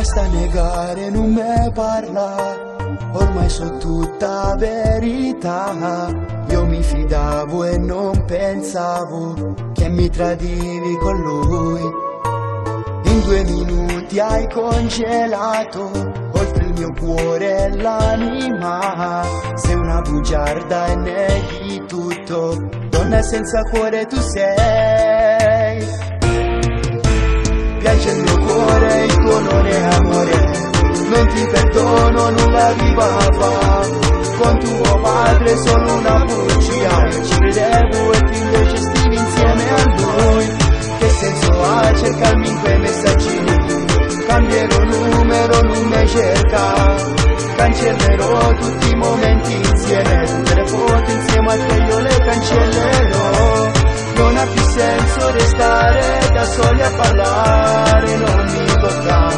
basta negare, non me parla, ormai so tutta verità. Io mi fidavo e non pensavo che mi tradivi con lui. In 2 minuti hai congelato oltre il mio cuore e l'anima. Sei una bugiarda e neghi tutto, donna senza cuore tu sei. Piange il mio cuore, il tuo non è amore. Non ti perdono, nulla viva fa. Con tuo padre solo una bugia. Io ci credevo e tu invece stivi insieme a lui. Che senso ha cercarmi in quei messaggini? Cambierò numero, non mi cerca. Cancellerò tutti i momenti insieme, tutte le foto insieme a te io le cancellerò. Non ha più senso restare da soli a parlare, non mi tocca.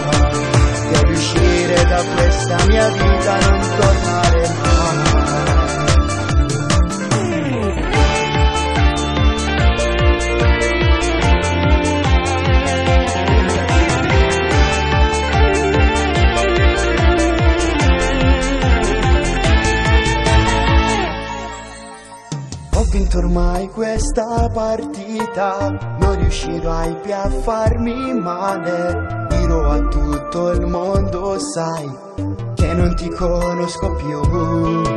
Devo uscire da questa mia vita, non tornare mai. Ho vinto ormai questa partita, non riuscirai più a farmi male. Dirò a tutto il mondo, sai, che non ti conosco più. Non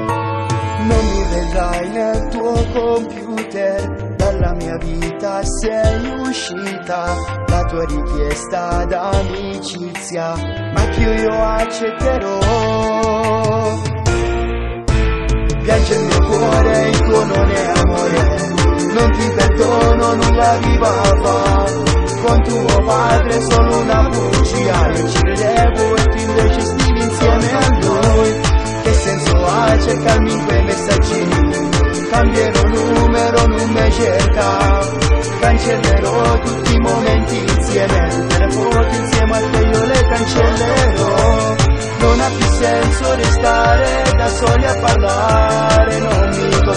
mi vedrai nel tuo computer, dalla mia vita sei uscita. La tua richiesta d'amicizia, ma che io accetterò. Piange il mio cuore, il tuo non è amore. Non ti perdono, nulla viva fa. Con tuo padre solo una bugia. Io ci credevo e tu invece stivi insieme a lui. Che senso ha cercarmi in quei messaggini? Cambierò numero, non mi cerca. Cancellerò tutti i momenti insieme, tutte le foto insieme a te io le cancellerò. Non ha più senso restare da soli a parlare, non mi tocca.